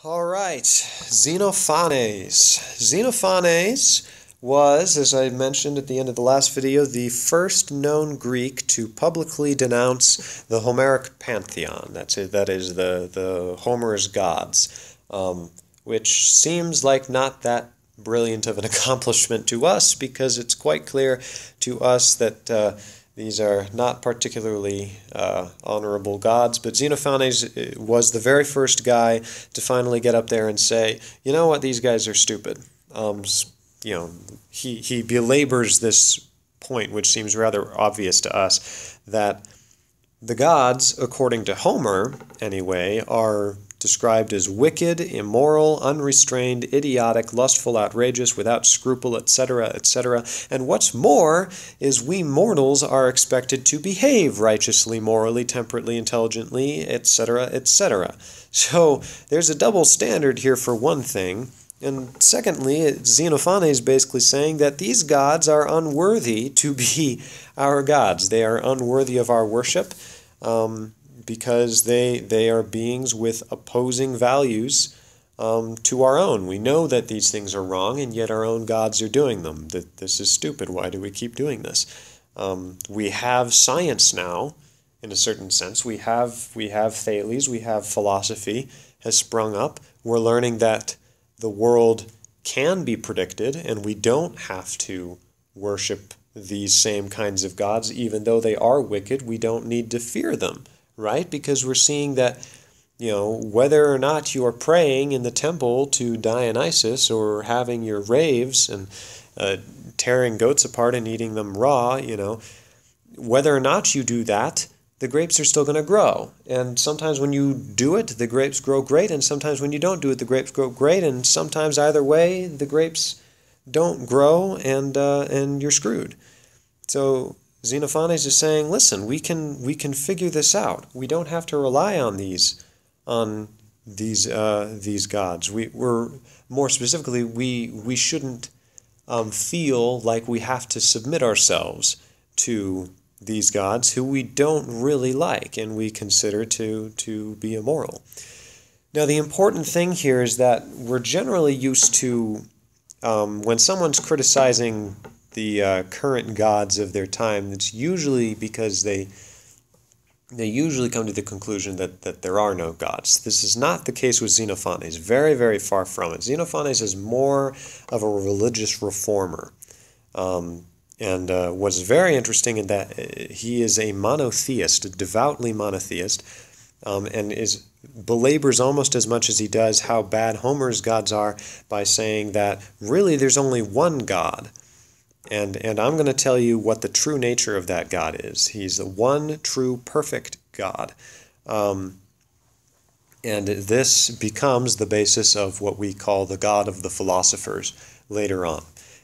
All right, Xenophanes. Xenophanes was, as I mentioned at the end of the last video, the first known Greek to publicly denounce the Homeric pantheon. That is the Homer's gods, which seems like not that brilliant of an accomplishment to us, because it's quite clear to us that these are not particularly honorable gods, but Xenophanes was the very first guy to finally get up there and say, you know what, these guys are stupid. He belabors this point, which seems rather obvious to us, that the gods, according to Homer anyway, are described as wicked, immoral, unrestrained, idiotic, lustful, outrageous, without scruple, etc., etc. And what's more is we mortals are expected to behave righteously, morally, temperately, intelligently, etc., etc. So there's a double standard here for one thing. And secondly, Xenophanes is basically saying that these gods are unworthy to be our gods. They are unworthy of our worship. Because they are beings with opposing values to our own. We know that these things are wrong, and yet our own gods are doing them. That this is stupid. Why do we keep doing this? We have science now, in a certain sense. We have Thales. We have philosophy has sprung up. We're learning that the world can be predicted, and we don't have to worship these same kinds of gods, even though they are wicked. We don't need to fear them. Right? Because we're seeing that, whether or not you are praying in the temple to Dionysus or having your raves and tearing goats apart and eating them raw, whether or not you do that, the grapes are still going to grow. And sometimes when you do it, the grapes grow great, and sometimes when you don't do it, the grapes grow great, and sometimes either way, the grapes don't grow, and you're screwed. So Xenophanes is saying, listen, we can figure this out. We don't have to rely on these gods. We're more specifically, we shouldn't feel like we have to submit ourselves to these gods who we don't really like and we consider to be immoral. Now, the important thing here is that we're generally used to, when someone's criticizing the current gods of their time, it's usually because they usually come to the conclusion that there are no gods. This is not the case with Xenophanes. Very, very far from it. Xenophanes is more of a religious reformer. And what's very interesting in that he is a monotheist, a devoutly monotheist, and belabors almost as much as he does how bad Homer's gods are by saying that really there's only one God. And I'm going to tell you what the true nature of that God is. He's the one true perfect God. And this becomes the basis of what we call the God of the philosophers later on.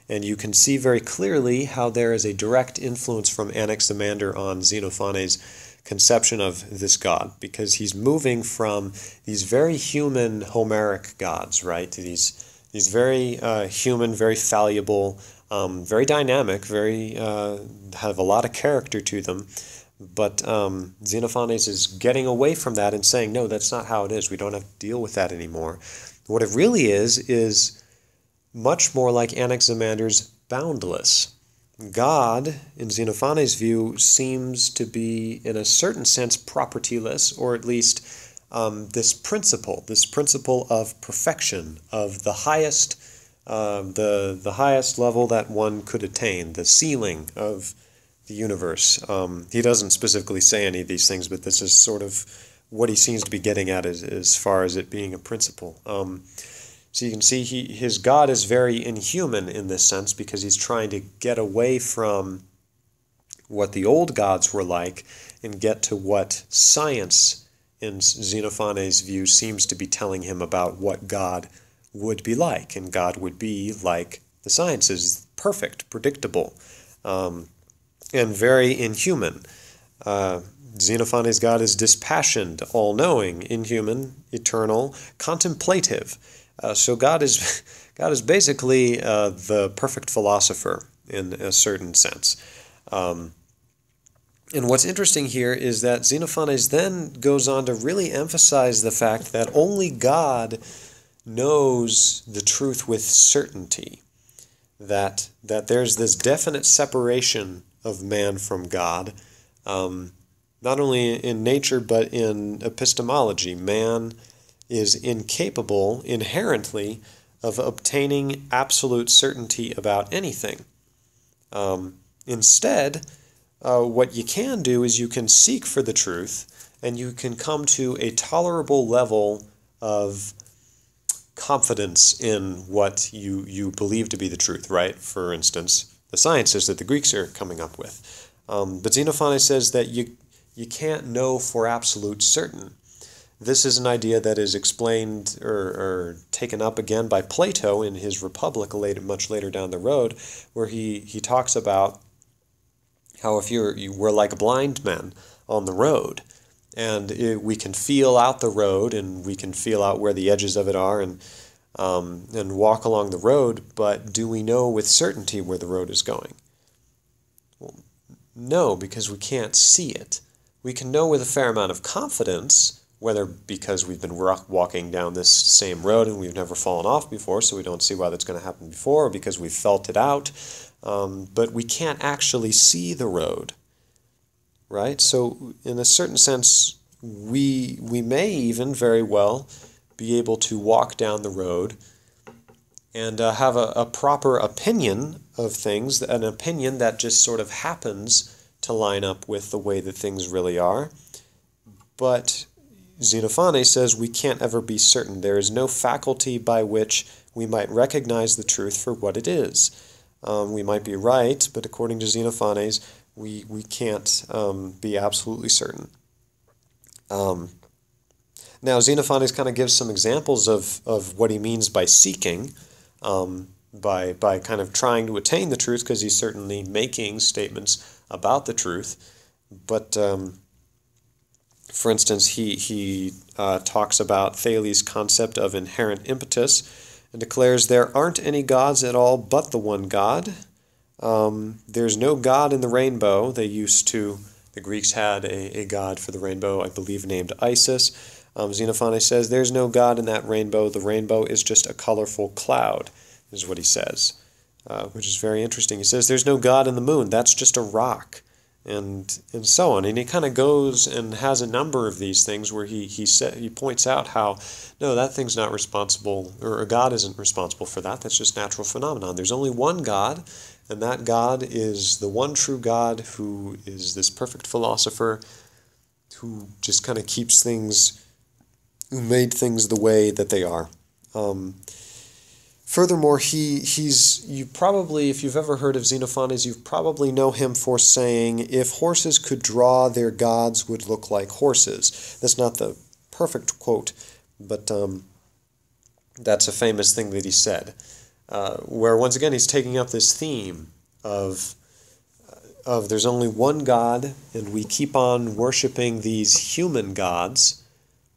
And you can see very clearly how there is a direct influence from Anaximander on Xenophanes' conception of this God, because he's moving from these very human Homeric gods, right, to these very human, very fallible, very dynamic, have a lot of character to them. But Xenophanes is getting away from that and saying, no, that's not how it is. We don't have to deal with that anymore. What it really is much more like Anaximander's boundless. God, in Xenophanes' view, seems to be, in a certain sense, propertyless, or at least this principle of perfection, of the highest the highest level that one could attain, the ceiling of the universe. He doesn't specifically say any of these things, but this is sort of what he seems to be getting at as far as it being a principle. So you can see his God is very inhuman in this sense, because he's trying to get away from what the old gods were like and get to what science, in Xenophanes' view, seems to be telling him about what God would be like. And God would be like the sciences, perfect, predictable, and very inhuman. Xenophanes' God is dispassioned, all-knowing, inhuman, eternal, contemplative. So God is basically the perfect philosopher in a certain sense. And what's interesting here is that Xenophanes then goes on to really emphasize the fact that only God knows the truth with certainty, that there's this definite separation of man from God, not only in nature but in epistemology. Man is incapable inherently of obtaining absolute certainty about anything. Instead, what you can do is you can seek for the truth, and you can come to a tolerable level of confidence in what you believe to be the truth, right? For instance, the sciences that the Greeks are coming up with. But Xenophanes says that you can't know for absolute certain. This is an idea that is explained or taken up again by Plato in his Republic much later down the road, where he talks about how if we're like blind men on the road, and we can feel out the road, and we can feel out where the edges of it are, and walk along the road, but do we know with certainty where the road is going? Well, no, because we can't see it. We can know with a fair amount of confidence, whether because we've been walking down this same road and we've never fallen off before, so we don't see why that's going to happen before, or because we've felt it out, but we can't actually see the road, right? So in a certain sense, we may even very well be able to walk down the road and have a proper opinion of things, an opinion that just sort of happens to line up with the way that things really are. But Xenophanes says we can't ever be certain. There is no faculty by which we might recognize the truth for what it is. We might be right, but according to Xenophanes, we can't be absolutely certain. Now, Xenophanes kind of gives some examples of what he means by seeking, by kind of trying to attain the truth, because he's certainly making statements about the truth. But, for instance, he talks about Thales' concept of inherent impetus and declares there aren't any gods at all but the one God. There's no god in the rainbow. The Greeks had a god for the rainbow, I believe named Isis. Xenophanes says there's no God in that rainbow. The rainbow is just a colorful cloud, is what he says, which is very interesting. He says there's no God in the moon. That's just a rock, and so on. And he kind of goes and has a number of these things where he points out how, no, that thing's not responsible, or a God isn't responsible for that. That's just natural phenomenon. There's only one God, and that God is the one true God who is this perfect philosopher who just kind of keeps things, who made things the way that they are. Furthermore, you probably, if you've ever heard of Xenophanes, you probably know him for saying, if horses could draw, their gods would look like horses. That's not the perfect quote, but that's a famous thing that he said, where once again he's taking up this theme of there's only one God, and we keep on worshiping these human gods.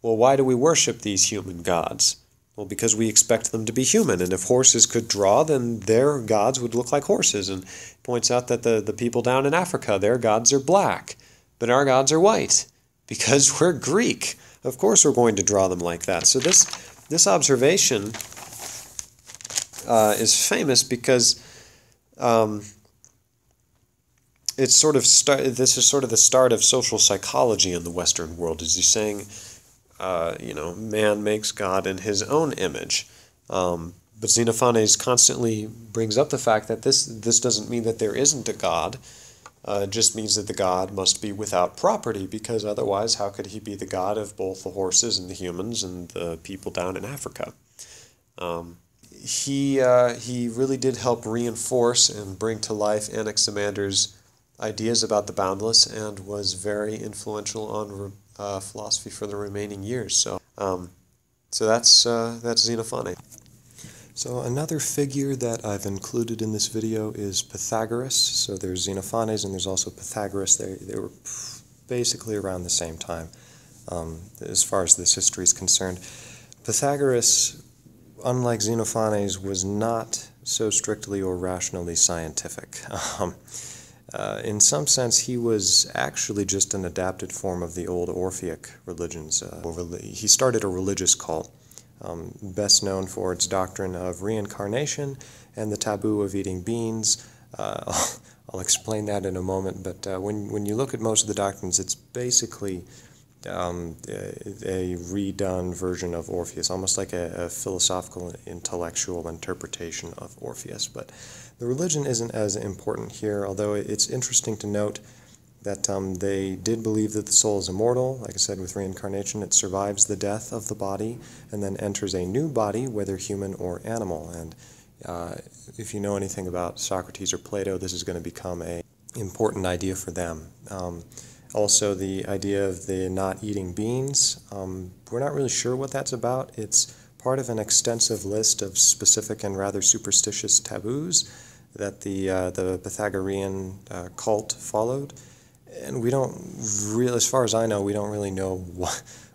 Well, why do we worship these human gods? Well, because we expect them to be human, and if horses could draw, then their gods would look like horses. And he points out that the people down in Africa, their gods are black, but our gods are white, because we're Greek. Of course we're going to draw them like that. So this observation is famous because it's sort of this is sort of the start of social psychology in the Western world. Is he saying, man makes God in his own image. But Xenophanes constantly brings up the fact that this doesn't mean that there isn't a God. It just means that the God must be without property, because otherwise how could he be the God of both the horses and the humans and the people down in Africa? He really did help reinforce and bring to life Anaximander's ideas about the boundless, and was very influential on philosophy for the remaining years. So that's Xenophanes. So another figure that I've included in this video is Pythagoras. So there's Xenophanes and there's also Pythagoras. They were basically around the same time as far as this history is concerned. Pythagoras, unlike Xenophanes, was not so strictly or rationally scientific. In some sense, he was actually just an adapted form of the old Orphic religions. He started a religious cult, best known for its doctrine of reincarnation and the taboo of eating beans. I'll explain that in a moment, but when you look at most of the doctrines, it's basically a redone version of Orpheus, almost like a philosophical, intellectual interpretation of Orpheus. But the religion isn't as important here, although it's interesting to note that they did believe that the soul is immortal. Like I said, with reincarnation, it survives the death of the body and then enters a new body, whether human or animal. And if you know anything about Socrates or Plato, this is going to become an important idea for them. Also, the idea of the not eating beans, we're not really sure what that's about. It's part of an extensive list of specific and rather superstitious taboos that the Pythagorean cult followed. And we don't really, as far as I know, we don't really know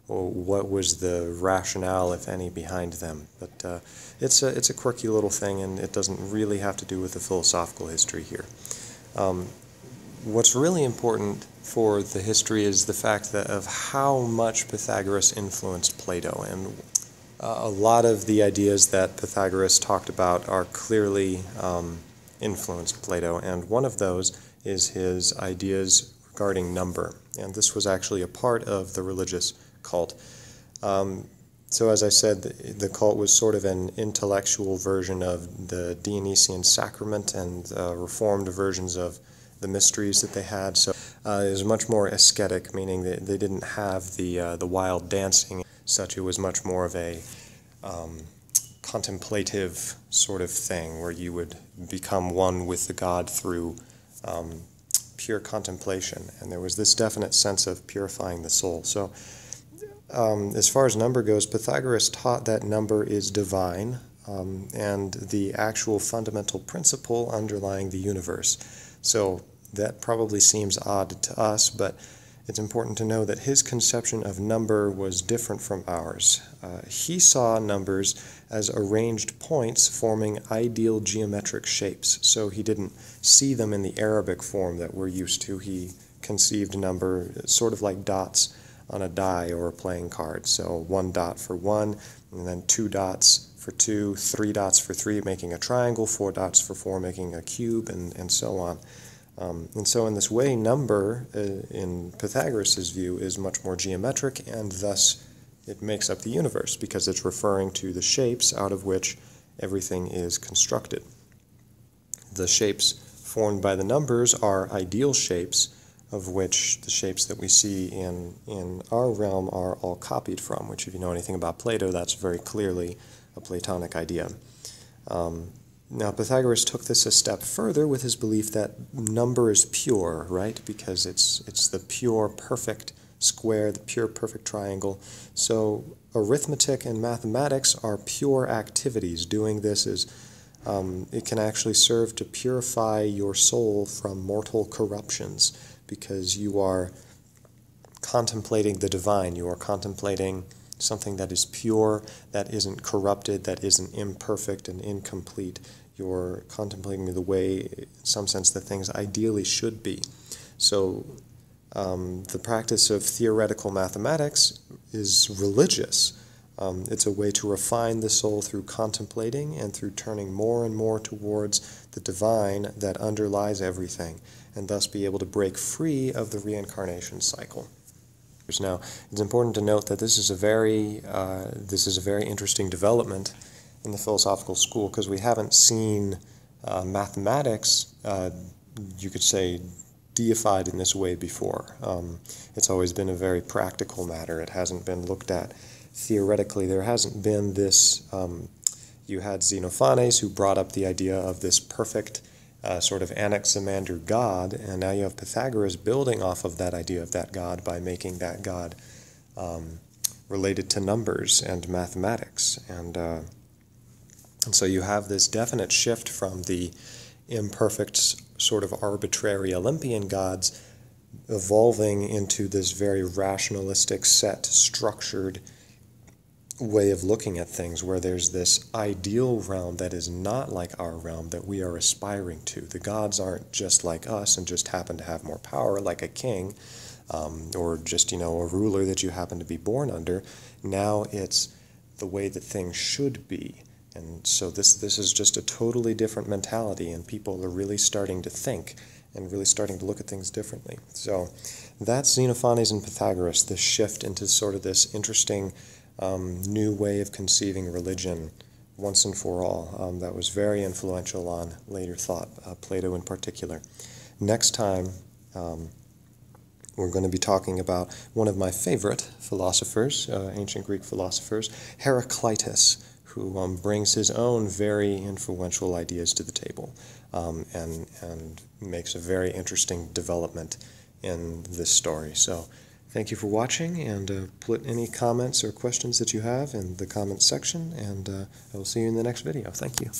what was the rationale, if any, behind them. But it's a quirky little thing, and it doesn't really have to do with the philosophical history here. What's really important for the history is the fact that of how much Pythagoras influenced Plato. And a lot of the ideas that Pythagoras talked about are clearly influenced Plato, and one of those is his ideas regarding number. And this was actually a part of the religious cult. So as I said, the cult was sort of an intellectual version of the Dionysian sacrament and reformed versions of the mysteries that they had. So it was much more ascetic, meaning that they didn't have the wild dancing such. It was much more of a contemplative sort of thing where you would become one with the god through pure contemplation, and there was this definite sense of purifying the soul. So as far as number goes, Pythagoras taught that number is divine and the actual fundamental principle underlying the universe. So that probably seems odd to us, but it's important to know that his conception of number was different from ours. He saw numbers as arranged points forming ideal geometric shapes, so he didn't see them in the Arabic form that we're used to. He conceived number sort of like dots on a die or a playing card. So 1 dot for 1, and then 2 dots for 2, 3 dots for 3, making a triangle, 4 dots for 4, making a cube, and so on. And so in this way, number, in Pythagoras' view, is much more geometric, and thus it makes up the universe, because it's referring to the shapes out of which everything is constructed. The shapes formed by the numbers are ideal shapes, of which the shapes that we see in our realm are all copied from, which, if you know anything about Plato, that's very clearly a Platonic idea. Now, Pythagoras took this a step further with his belief that number is pure, right? Because it's the pure, perfect square, the pure, perfect triangle. So arithmetic and mathematics are pure activities. Doing this is, it can actually serve to purify your soul from mortal corruptions, because you are contemplating the divine. You are contemplating something that is pure, that isn't corrupted, that isn't imperfect and incomplete. You're contemplating the way, in some sense, that things ideally should be. So the practice of theoretical mathematics is religious. It's a way to refine the soul through contemplating and through turning more and more towards the divine that underlies everything, and thus be able to break free of the reincarnation cycle. Now, it's important to note that this is a very interesting development in the philosophical school, because we haven't seen mathematics, you could say, deified in this way before. It's always been a very practical matter. It hasn't been looked at theoretically. There hasn't been this, you had Xenophanes, who brought up the idea of this perfect sort of Anaximander God, and now you have Pythagoras building off of that idea of that God by making that God related to numbers and mathematics. And so you have this definite shift from the imperfect, sort of arbitrary Olympian gods evolving into this very rationalistic, set, structured way of looking at things where there's this ideal realm that is not like our realm that we are aspiring to. The gods aren't just like us and just happen to have more power like a king, or just, a ruler that you happen to be born under. Now it's the way that things should be. And so this is just a totally different mentality, and people are really starting to think and really starting to look at things differently. So that's Xenophanes and Pythagoras, this shift into sort of this interesting new way of conceiving religion once and for all. That was very influential on later thought, Plato in particular. Next time, we're going to be talking about one of my favorite philosophers, ancient Greek philosophers, Heraclitus, who brings his own very influential ideas to the table, and makes a very interesting development in this story. So thank you for watching, and put any comments or questions that you have in the comments section, and I will see you in the next video. Thank you.